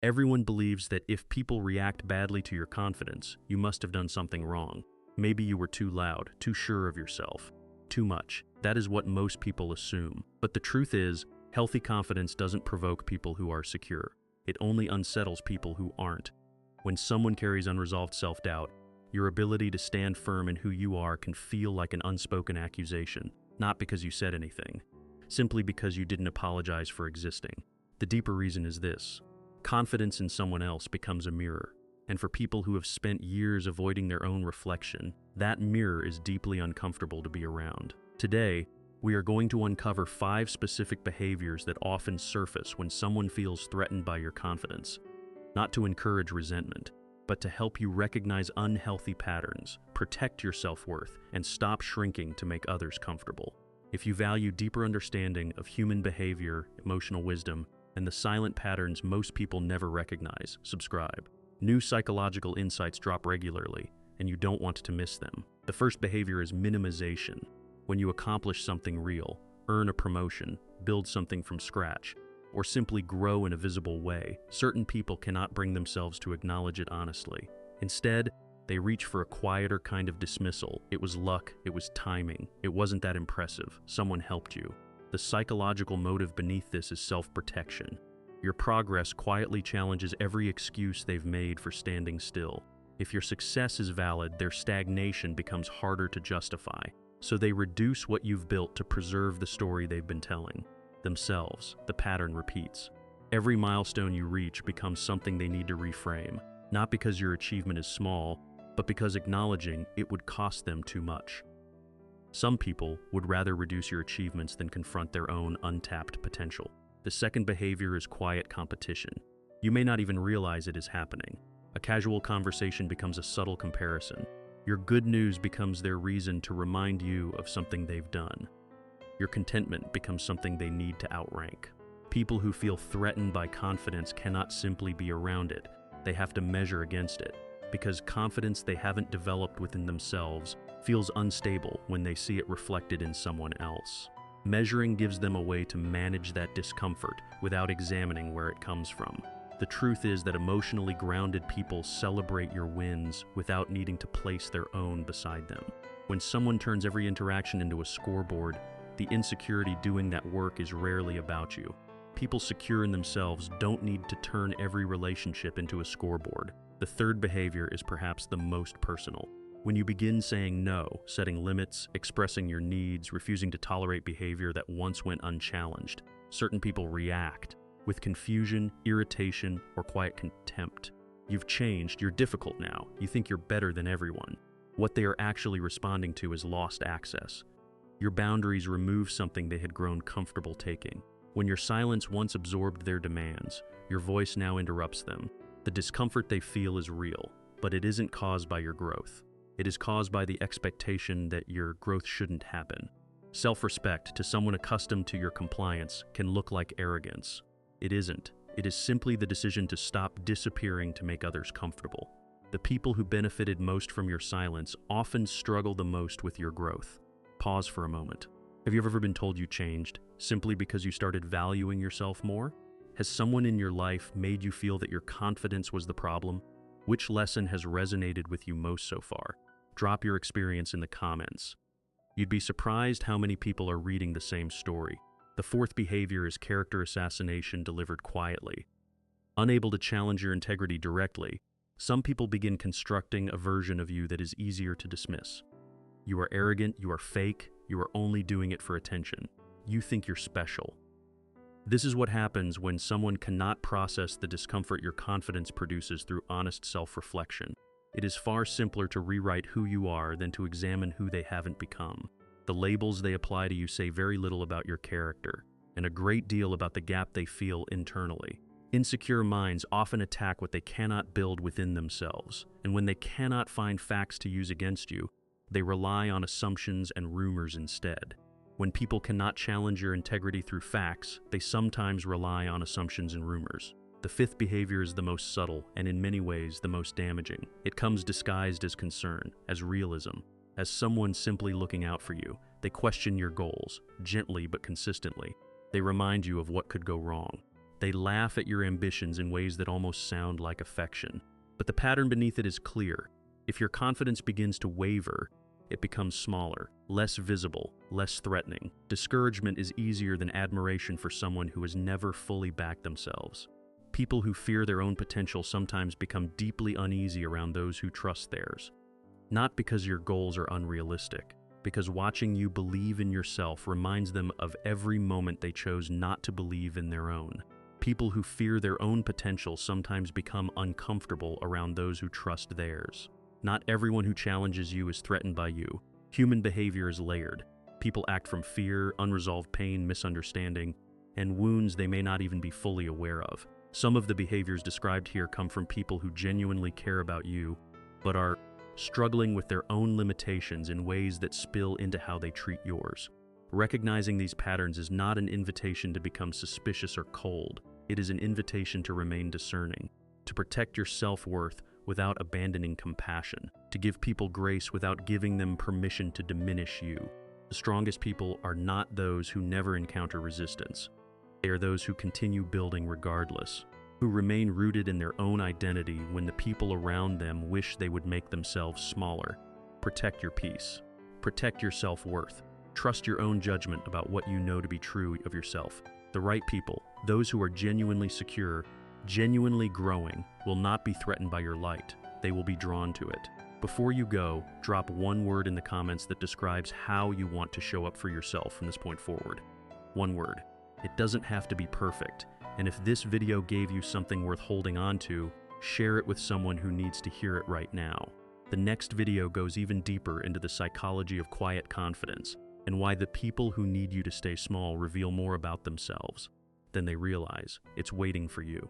Everyone believes that if people react badly to your confidence, you must have done something wrong. Maybe you were too loud, too sure of yourself, too much. That is what most people assume. But the truth is, healthy confidence doesn't provoke people who are secure. It only unsettles people who aren't. When someone carries unresolved self-doubt, your ability to stand firm in who you are can feel like an unspoken accusation, not because you said anything, simply because you didn't apologize for existing. The deeper reason is this: confidence in someone else becomes a mirror, and for people who have spent years avoiding their own reflection, that mirror is deeply uncomfortable to be around. Today, we are going to uncover 5 specific behaviors that often surface when someone feels threatened by your confidence, not to encourage resentment, but to help you recognize unhealthy patterns, protect your self-worth, and stop shrinking to make others comfortable. If you value deeper understanding of human behavior, emotional wisdom, and the silent patterns most people never recognize, subscribe. New psychological insights drop regularly, and you don't want to miss them. The first behavior is minimization. When you accomplish something real, earn a promotion, build something from scratch, or simply grow in a visible way, certain people cannot bring themselves to acknowledge it honestly. Instead, they reach for a quieter kind of dismissal. It was luck, it was timing, it wasn't that impressive, someone helped you. The psychological motive beneath this is self-protection. Your progress quietly challenges every excuse they've made for standing still. If your success is valid, their stagnation becomes harder to justify, so they reduce what you've built to preserve the story they've been telling themselves. The pattern repeats. Every milestone you reach becomes something they need to reframe, not because your achievement is small, but because acknowledging it would cost them too much. Some people would rather reduce your achievements than confront their own untapped potential. The second behavior is quiet competition. You may not even realize it is happening. A casual conversation becomes a subtle comparison. Your good news becomes their reason to remind you of something they've done. Your contentment becomes something they need to outrank. People who feel threatened by confidence cannot simply be around it. They have to measure against it, because confidence they haven't developed within themselves feels unstable when they see it reflected in someone else. Measuring gives them a way to manage that discomfort without examining where it comes from. The truth is that emotionally grounded people celebrate your wins without needing to place their own beside them. When someone turns every interaction into a scoreboard, the insecurity doing that work is rarely about you. People secure in themselves don't need to turn every relationship into a scoreboard. The third behavior is perhaps the most personal. When you begin saying no, setting limits, expressing your needs, refusing to tolerate behavior that once went unchallenged, certain people react with confusion, irritation, or quiet contempt. You've changed, you're difficult now, you think you're better than everyone. What they are actually responding to is lost access. Your boundaries remove something they had grown comfortable taking. When your silence once absorbed their demands, your voice now interrupts them. The discomfort they feel is real, but it isn't caused by your growth. It is caused by the expectation that your growth shouldn't happen. Self-respect to someone accustomed to your compliance can look like arrogance. It isn't. It is simply the decision to stop disappearing to make others comfortable. The people who benefited most from your silence often struggle the most with your growth. Pause for a moment. Have you ever been told you changed simply because you started valuing yourself more? Has someone in your life made you feel that your confidence was the problem? Which lesson has resonated with you most so far? Drop your experience in the comments. You'd be surprised how many people are reading the same story. The fourth behavior is character assassination delivered quietly. Unable to challenge your integrity directly, some people begin constructing a version of you that is easier to dismiss. You are arrogant, you are fake, you are only doing it for attention. You think you're special. This is what happens when someone cannot process the discomfort your confidence produces through honest self-reflection. It is far simpler to rewrite who you are than to examine who they haven't become. The labels they apply to you say very little about your character, and a great deal about the gap they feel internally. Insecure minds often attack what they cannot build within themselves, and when they cannot find facts to use against you, they rely on assumptions and rumors instead. When people cannot challenge your integrity through facts, they sometimes rely on assumptions and rumors. The fifth behavior is the most subtle and in many ways the most damaging. It comes disguised as concern, as realism, as someone simply looking out for you. They question your goals, gently but consistently. They remind you of what could go wrong. They laugh at your ambitions in ways that almost sound like affection. But the pattern beneath it is clear. If your confidence begins to waver, it becomes smaller, less visible, less threatening. Discouragement is easier than admiration for someone who has never fully backed themselves. People who fear their own potential sometimes become deeply uneasy around those who trust theirs. Not because your goals are unrealistic, because watching you believe in yourself reminds them of every moment they chose not to believe in their own. People who fear their own potential sometimes become uncomfortable around those who trust theirs. Not everyone who challenges you is threatened by you. Human behavior is layered. People act from fear, unresolved pain, misunderstanding, and wounds they may not even be fully aware of. Some of the behaviors described here come from people who genuinely care about you, but are struggling with their own limitations in ways that spill into how they treat yours. Recognizing these patterns is not an invitation to become suspicious or cold. It is an invitation to remain discerning, to protect your self-worth without abandoning compassion, to give people grace without giving them permission to diminish you. The strongest people are not those who never encounter resistance. They are those who continue building regardless, who remain rooted in their own identity when the people around them wish they would make themselves smaller. Protect your peace. Protect your self-worth. Trust your own judgment about what you know to be true of yourself. The right people, those who are genuinely secure, genuinely growing, will not be threatened by your light. They will be drawn to it. Before you go, drop one word in the comments that describes how you want to show up for yourself from this point forward. One word. It doesn't have to be perfect. And if this video gave you something worth holding on to, share it with someone who needs to hear it right now. The next video goes even deeper into the psychology of quiet confidence and why the people who need you to stay small reveal more about themselves than they realize. It's waiting for you.